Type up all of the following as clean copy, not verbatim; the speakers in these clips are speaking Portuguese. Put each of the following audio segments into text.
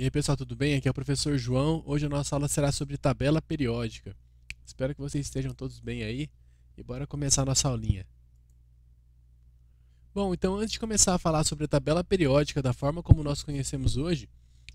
E aí pessoal, tudo bem? Aqui é o professor João. Hoje a nossa aula será sobre tabela periódica. Espero que vocês estejam todos bem aí e bora começar a nossa aulinha. Bom, então antes de começar a falar sobre a tabela periódica da forma como nós conhecemos hoje,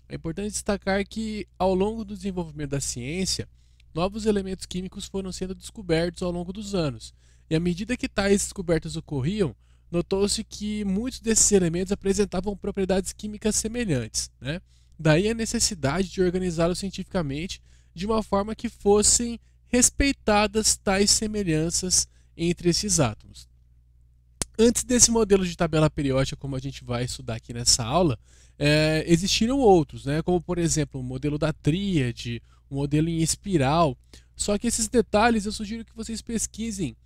é importante destacar que ao longo do desenvolvimento da ciência, novos elementos químicos foram sendo descobertos ao longo dos anos. E à medida que tais descobertas ocorriam, notou-se que muitos desses elementos apresentavam propriedades químicas semelhantes, né? Daí a necessidade de organizá-los cientificamente de uma forma que fossem respeitadas tais semelhanças entre esses átomos. Antes desse modelo de tabela periódica, como a gente vai estudar aqui nessa aula, existiram outros, né? Como por exemplo o modelo da tríade, o modelo em espiral. Só que esses detalhes eu sugiro que vocês pesquisem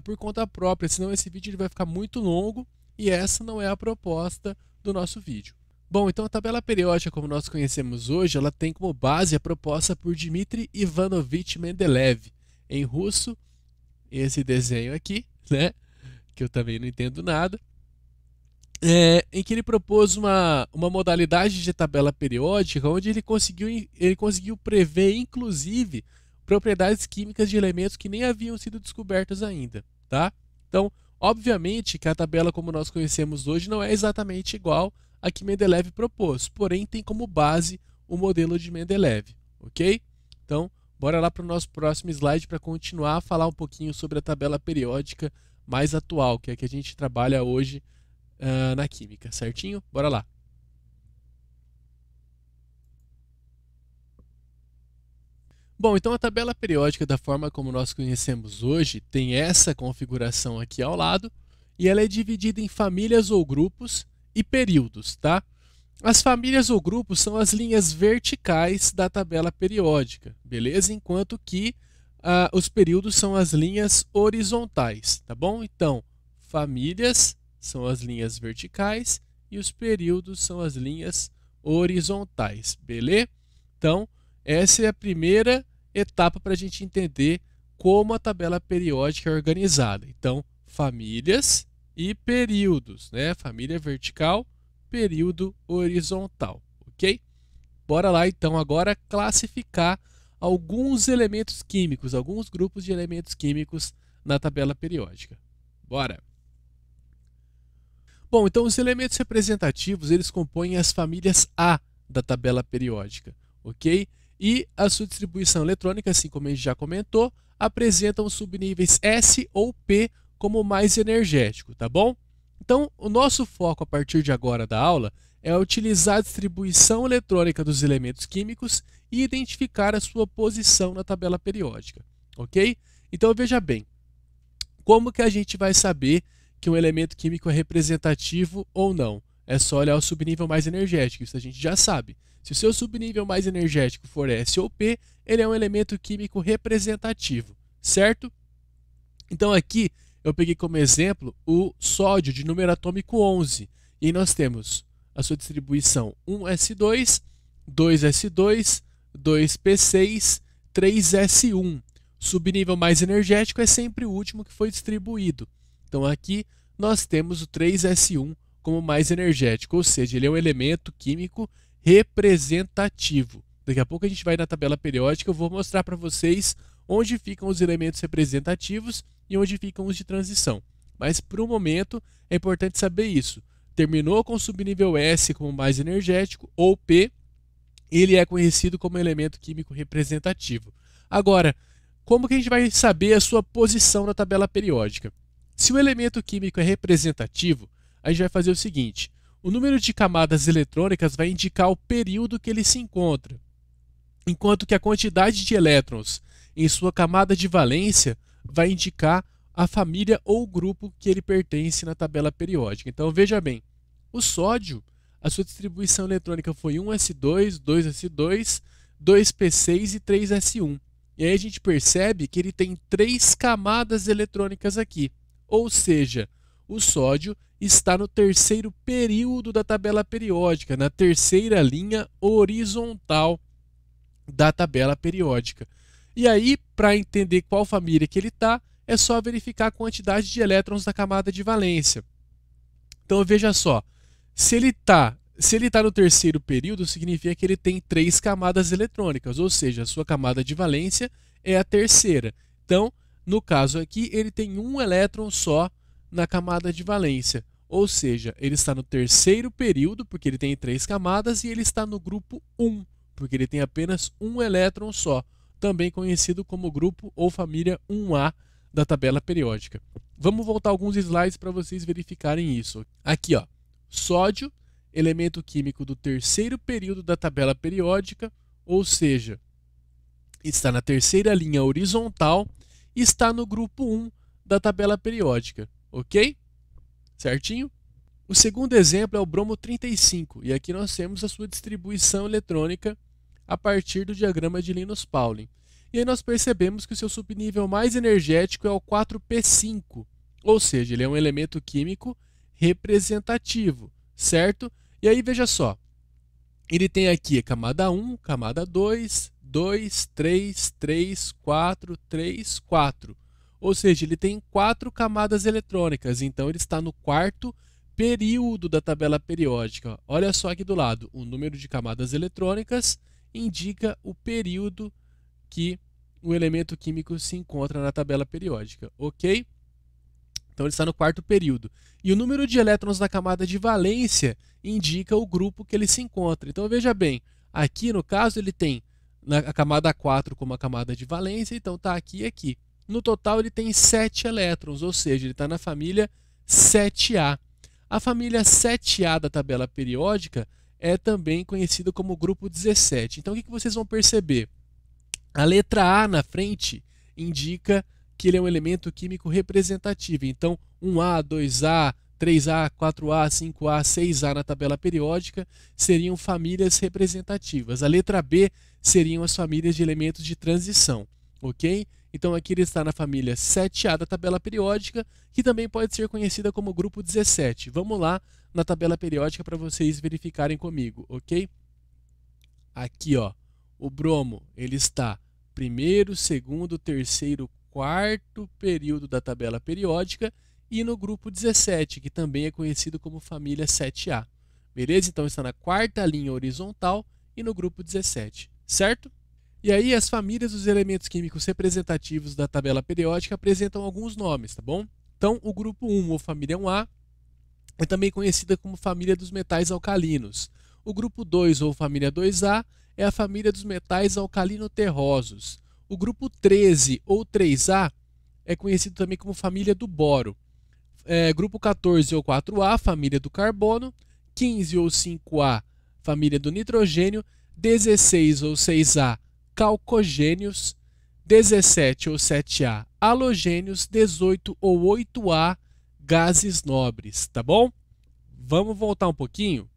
por conta própria, senão esse vídeo ele vai ficar muito longo e essa não é a proposta do nosso vídeo. Bom, então a tabela periódica, como nós conhecemos hoje, ela tem como base a proposta por Dmitry Ivanovich Mendeleev, em russo, esse desenho aqui, né, que eu também não entendo nada, em que ele propôs uma modalidade de tabela periódica onde ele conseguiu prever, inclusive, propriedades químicas de elementos que nem haviam sido descobertas ainda, tá? Então, obviamente que a tabela como nós conhecemos hoje não é exatamente igual a que Mendeleev propôs, porém tem como base o modelo de Mendeleev, ok? Então, bora lá para o nosso próximo slide para continuar a falar um pouquinho sobre a tabela periódica mais atual, que é a que a gente trabalha hoje na química, certinho? Bora lá! Bom, então a tabela periódica da forma como nós conhecemos hoje tem essa configuração aqui ao lado e ela é dividida em famílias ou grupos e períodos, tá? As famílias ou grupos são as linhas verticais da tabela periódica, beleza? Enquanto que os períodos são as linhas horizontais, tá bom? Então, famílias são as linhas verticais e os períodos são as linhas horizontais, beleza? Então, essa é a primeira etapa para a gente entender como a tabela periódica é organizada. Então, famílias e períodos, né? Família vertical, período horizontal, ok? Bora lá então agora classificar alguns elementos químicos, alguns grupos de elementos químicos na tabela periódica. Bora! Bom, então os elementos representativos, eles compõem as famílias A da tabela periódica, ok? E a sua distribuição eletrônica, assim como a gente já comentou, apresentam os subníveis S ou P como mais energético, tá bom? Então, o nosso foco a partir de agora da aula é utilizar a distribuição eletrônica dos elementos químicos e identificar a sua posição na tabela periódica, ok? Então, veja bem, como que a gente vai saber que um elemento químico é representativo ou não? É só olhar o subnível mais energético, isso a gente já sabe. Se o seu subnível mais energético for S ou P, ele é um elemento químico representativo, certo? Então aqui eu peguei como exemplo o sódio de número atômico 11. E aí nós temos a sua distribuição 1s2, 2s2, 2p6, 3s1. Subnível mais energético é sempre o último que foi distribuído. Então aqui nós temos o 3s1 como mais energético, ou seja, ele é um elemento químico representativo. Daqui a pouco a gente vai na tabela periódica, eu vou mostrar para vocês onde ficam os elementos representativos e onde ficam os de transição. Mas, por um momento, é importante saber isso. Terminou com o subnível S como mais energético, ou P, ele é conhecido como elemento químico representativo. Agora, como que a gente vai saber a sua posição na tabela periódica? Se o elemento químico é representativo, a gente vai fazer o seguinte: o número de camadas eletrônicas vai indicar o período que ele se encontra, enquanto que a quantidade de elétrons em sua camada de valência vai indicar a família ou grupo que ele pertence na tabela periódica. Então veja bem, o sódio, a sua distribuição eletrônica foi 1s2, 2s2, 2p6 e 3s1. E aí a gente percebe que ele tem 3 camadas eletrônicas aqui. Ou seja, o sódio está no terceiro período da tabela periódica, na terceira linha horizontal da tabela periódica. E aí, para entender qual família que ele está, é só verificar a quantidade de elétrons da camada de valência. Então veja só, se ele está Se ele está no terceiro período, significa que ele tem 3 camadas eletrônicas, ou seja, a sua camada de valência é a terceira. Então, no caso aqui, ele tem um elétron só na camada de valência, ou seja, ele está no terceiro período, porque ele tem 3 camadas, e ele está no grupo 1, porque ele tem apenas um elétron só, também conhecido como grupo ou família 1A da tabela periódica. Vamos voltar alguns slides para vocês verificarem isso. Aqui, ó, sódio, elemento químico do terceiro período da tabela periódica, ou seja, está na terceira linha horizontal e está no grupo 1 da tabela periódica, ok? Certinho? O segundo exemplo é o bromo 35, e aqui nós temos a sua distribuição eletrônica a partir do diagrama de Linus-Pauling. E aí nós percebemos que o seu subnível mais energético é o 4p5, ou seja, ele é um elemento químico representativo, certo? E aí veja só, ele tem aqui a camada 1, camada 2, 2, 3, 3, 4, 3, 4. Ou seja, ele tem 4 camadas eletrônicas, então ele está no quarto período da tabela periódica. Olha só aqui do lado, o número de camadas eletrônicas indica o período que o elemento químico se encontra na tabela periódica, ok? Então ele está no quarto período. E o número de elétrons na camada de valência indica o grupo que ele se encontra. Então veja bem, aqui no caso ele tem a camada 4 como a camada de valência, então está aqui e aqui. No total ele tem 7 elétrons, ou seja, ele está na família 7A. A família 7A da tabela periódica é também conhecida como grupo 17. Então o que vocês vão perceber? A letra A na frente indica que ele é um elemento químico representativo. Então, 1A, 2A, 3A, 4A, 5A, 6A na tabela periódica seriam famílias representativas. A letra B seriam as famílias de elementos de transição, ok? Então, aqui ele está na família 7A da tabela periódica, que também pode ser conhecida como grupo 17. Vamos lá na tabela periódica para vocês verificarem comigo, ok? Aqui, ó, o bromo, ele está primeiro, segundo, terceiro, quarto período da tabela periódica e no grupo 17, que também é conhecido como família 7A. Beleza? Então está na quarta linha horizontal e no grupo 17, certo? E aí as famílias dos elementos químicos representativos da tabela periódica apresentam alguns nomes, tá bom? Então o grupo 1, ou família 1A, é também conhecida como família dos metais alcalinos. O grupo 2, ou família 2A, é a família dos metais alcalino-terrosos. O grupo 13, ou 3A, é conhecido também como família do boro. Grupo 14, ou 4A, família do carbono. 15, ou 5A, família do nitrogênio. 16, ou 6A, calcogênios. 17, ou 7A, halogênios. 18, ou 8A, gases nobres, tá bom? Vamos voltar um pouquinho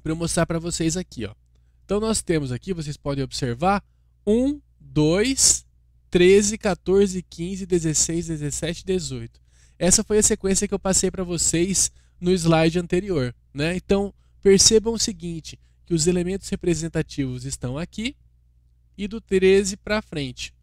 para eu mostrar para vocês aqui, ó. Então nós temos aqui, vocês podem observar, 1, 2, 13, 14, 15, 16, 17, 18. Essa foi a sequência que eu passei para vocês no slide anterior, né? Então percebam o seguinte, que os elementos representativos estão aqui e do 13 para frente.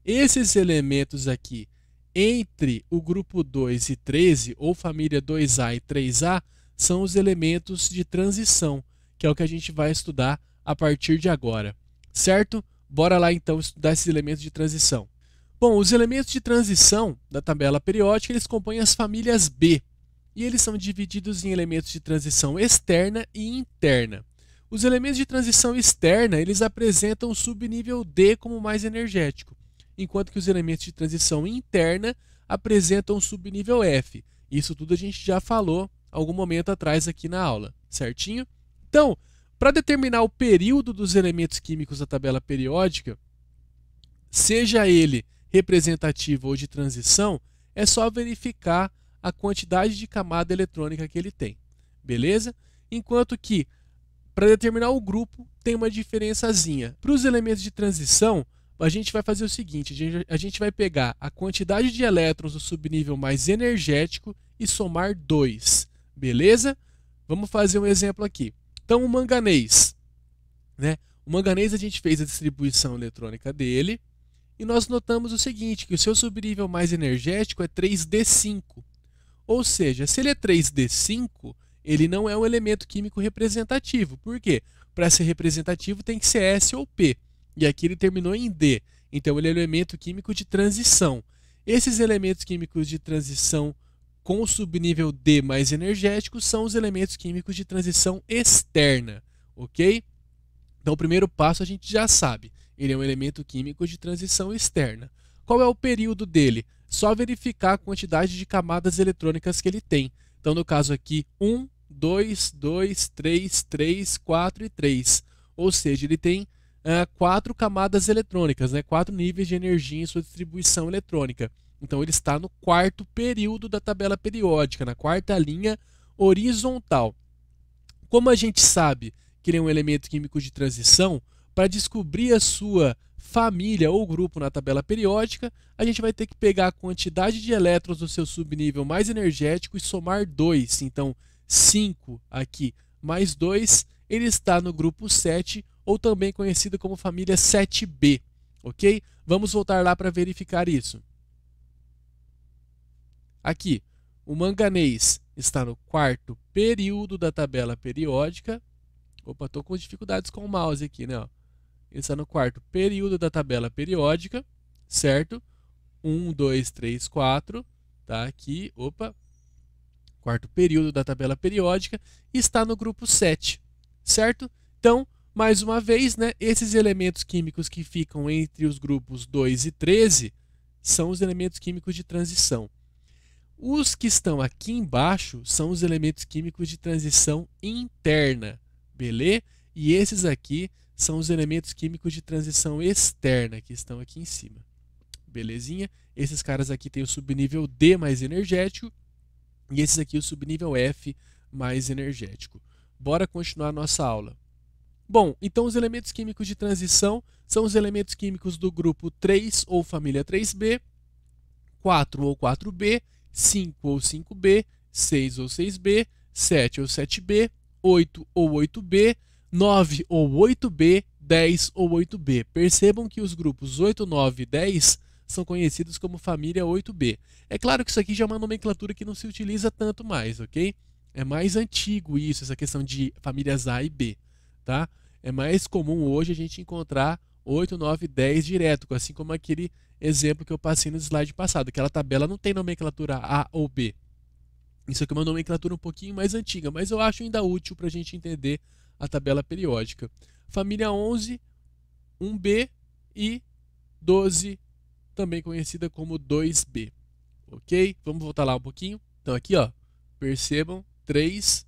Esses elementos aqui, entre o grupo 2 e 13, ou família 2A e 3A, são os elementos de transição, que é o que a gente vai estudar a partir de agora, certo? Bora lá então estudar esses elementos de transição. Bom, os elementos de transição da tabela periódica, eles compõem as famílias B, e eles são divididos em elementos de transição externa e interna. Os elementos de transição externa, eles apresentam o subnível D como mais energético, enquanto que os elementos de transição interna apresentam o subnível F. Isso tudo a gente já falou algum momento atrás aqui na aula, certinho? Então, para determinar o período dos elementos químicos da tabela periódica, seja ele representativo ou de transição, é só verificar a quantidade de camada eletrônica que ele tem, beleza? Enquanto que, para determinar o grupo, tem uma diferençazinha. Para os elementos de transição, a gente vai fazer o seguinte, a gente vai pegar a quantidade de elétrons do subnível mais energético e somar 2, beleza? Vamos fazer um exemplo aqui. Então, o manganês, né? O manganês a gente fez a distribuição eletrônica dele e nós notamos o seguinte, que o seu subnível mais energético é 3D5. Ou seja, se ele é 3D5, ele não é um elemento químico representativo. Por quê? Para ser representativo tem que ser S ou P. E aqui ele terminou em D. Então ele é um elemento químico de transição. Esses elementos químicos de transição com o subnível D mais energético são os elementos químicos de transição externa, ok? Então o primeiro passo a gente já sabe, ele é um elemento químico de transição externa. Qual é o período dele? Só verificar a quantidade de camadas eletrônicas que ele tem. Então no caso aqui 1, 2, 2, 3, 3, 4 e 3. Ou seja, ele tem 4 camadas eletrônicas, né? 4 níveis de energia em sua distribuição eletrônica. Então ele está no quarto período da tabela periódica, na quarta linha horizontal. Como a gente sabe que ele é um elemento químico de transição, para descobrir a sua família ou grupo na tabela periódica, a gente vai ter que pegar a quantidade de elétrons do seu subnível mais energético e somar 2. Então 5 aqui mais 2, ele está no grupo 7, ou também conhecido como família 7B, ok? Vamos voltar lá para verificar isso. Aqui, o manganês está no quarto período da tabela periódica. Opa, estou com dificuldades com o mouse aqui, né? Ele está no quarto período da tabela periódica, certo? 1, 2, 3, 4, tá aqui, opa. Quarto período da tabela periódica, e está no grupo 7, certo? Então, mais uma vez, né, esses elementos químicos que ficam entre os grupos 2 e 13 são os elementos químicos de transição. Os que estão aqui embaixo são os elementos químicos de transição interna, beleza? E esses aqui são os elementos químicos de transição externa, que estão aqui em cima. Belezinha? Esses caras aqui têm o subnível D mais energético, e esses aqui o subnível F mais energético. Bora continuar a nossa aula. Bom, então os elementos químicos de transição são os elementos químicos do grupo 3 ou família 3B, 4 ou 4B, 5 ou 5B, 6 ou 6B, 7 ou 7B, 8 ou 8B, 9 ou 8B, 10 ou 8B. Percebam que os grupos 8, 9 e 10 são conhecidos como família 8B. É claro que isso aqui já é uma nomenclatura que não se utiliza tanto mais, ok? É mais antigo isso, essa questão de famílias A e B, tá? É mais comum hoje a gente encontrar 8, 9 e 10 direto, assim como aquele exemplo que eu passei no slide passado. Aquela tabela não tem nomenclatura A ou B. Isso aqui é uma nomenclatura um pouquinho mais antiga, mas eu acho ainda útil para a gente entender a tabela periódica. Família 11, 1B e 12, também conhecida como 2B. Ok? Vamos voltar lá um pouquinho. Então aqui, ó, percebam 3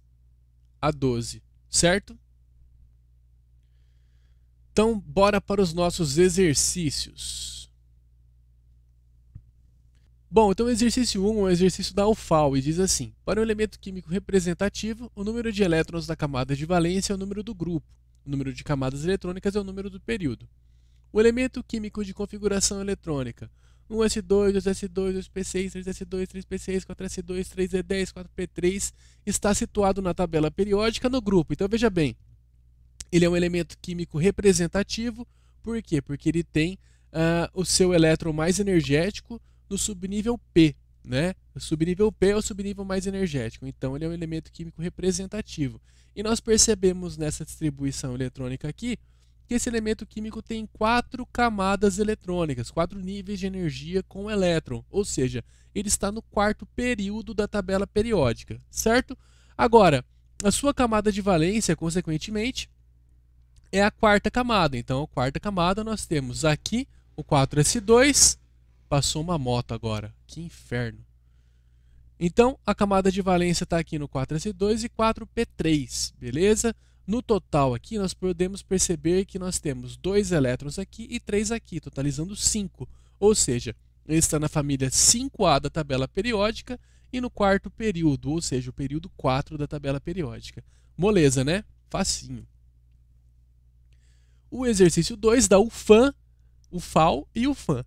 a 12, certo? Então, bora para os nossos exercícios. Bom, então o exercício 1 é um exercício da UFAL e diz assim: para um elemento químico representativo, o número de elétrons da camada de valência é o número do grupo, o número de camadas eletrônicas é o número do período. O elemento químico de configuração eletrônica: 1s2, 2s2, 2p6, 3s2, 3p6, 4s2, 3e10, 4p3, está situado na tabela periódica no grupo. Então veja bem, ele é um elemento químico representativo. Por quê? Porque ele tem o seu elétron mais energético no subnível P, né? O subnível P é o subnível mais energético, então ele é um elemento químico representativo. E nós percebemos nessa distribuição eletrônica aqui que esse elemento químico tem 4 camadas eletrônicas, 4 níveis de energia com elétron, ou seja, ele está no quarto período da tabela periódica, certo? Agora, a sua camada de valência, consequentemente, é a quarta camada. Então, a quarta camada nós temos aqui o 4s2, passou uma moto agora, que inferno. Então, a camada de valência está aqui no 4s2 e 4p3, beleza? No total aqui, nós podemos perceber que nós temos 2 elétrons aqui e 3 aqui, totalizando 5. Ou seja, ele está na família 5A da tabela periódica e no quarto período, ou seja, o período 4 da tabela periódica. Moleza, né? Facinho. O exercício 2 dá o FAM, o FAL e o FAM.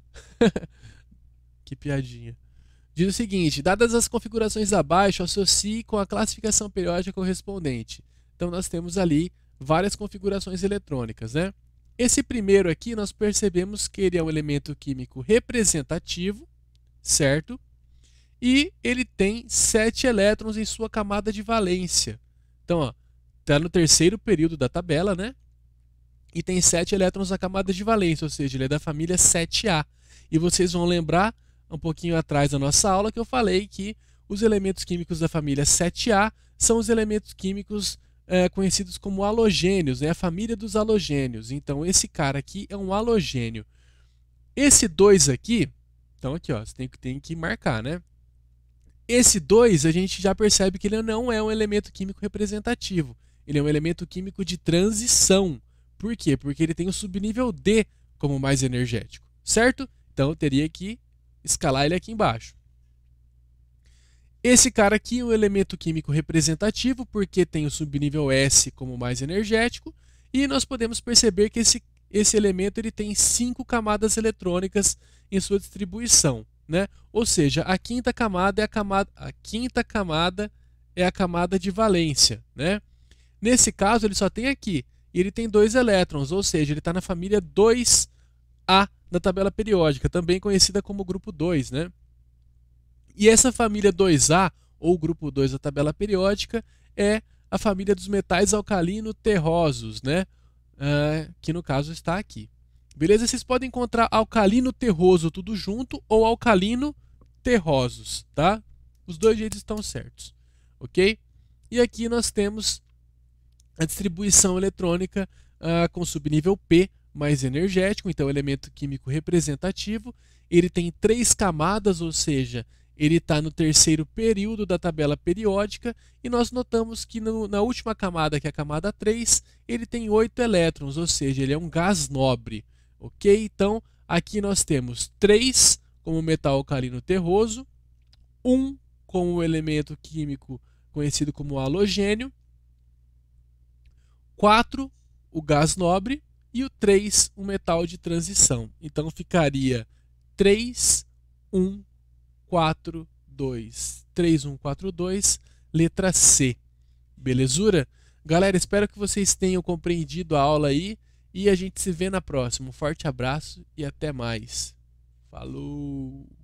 Que piadinha. Diz o seguinte: dadas as configurações abaixo, associe com a classificação periódica correspondente. Então nós temos ali várias configurações eletrônicas, né? Esse primeiro aqui nós percebemos que ele é um elemento químico representativo, certo? e ele tem 7 elétrons em sua camada de valência. Então, está no terceiro período da tabela, né? E tem 7 elétrons na camada de valência, ou seja, ele é da família 7A. E vocês vão lembrar, um pouquinho atrás da nossa aula, que eu falei que os elementos químicos da família 7A são os elementos químicos conhecidos como halogênios, né? A família dos halogênios. Então, esse cara aqui é um halogênio. Esse 2 aqui, então aqui, ó, você tem que marcar, né? Esse 2, a gente já percebe que ele não é um elemento químico representativo. Ele é um elemento químico de transição. Por quê? Porque ele tem o subnível D como mais energético, certo? Então eu teria que escalar ele aqui embaixo. Esse cara aqui é um elemento químico representativo porque tem o subnível S como mais energético, e nós podemos perceber que esse elemento ele tem 5 camadas eletrônicas em sua distribuição, né? Ou seja, a quinta camada é a camada de valência, né? Nesse caso ele só tem aqui, e ele tem 2 elétrons, ou seja, ele está na família 2A da tabela periódica, também conhecida como grupo 2, né? E essa família 2A, ou grupo 2 da tabela periódica, é a família dos metais alcalino-terrosos, né? Que no caso está aqui. Beleza? Vocês podem encontrar alcalino-terroso tudo junto ou alcalino-terrosos, tá? Os dois jeitos estão certos, ok? E aqui nós temos a distribuição eletrônica com subnível P mais energético, então elemento químico representativo. Ele tem 3 camadas, ou seja, ele está no terceiro período da tabela periódica, e nós notamos que na última camada, que é a camada 3, ele tem 8 elétrons, ou seja, ele é um gás nobre. Ok? Então, aqui nós temos 3 como metal alcalino terroso, 1 como elemento químico conhecido como halogênio, 4 o gás nobre e o 3 o metal de transição. Então ficaria 3, 1, 4, 2. 3, 1, 4, 2, letra C. Belezura? Galera, espero que vocês tenham compreendido a aula aí e a gente se vê na próxima. Um forte abraço e até mais. Falou!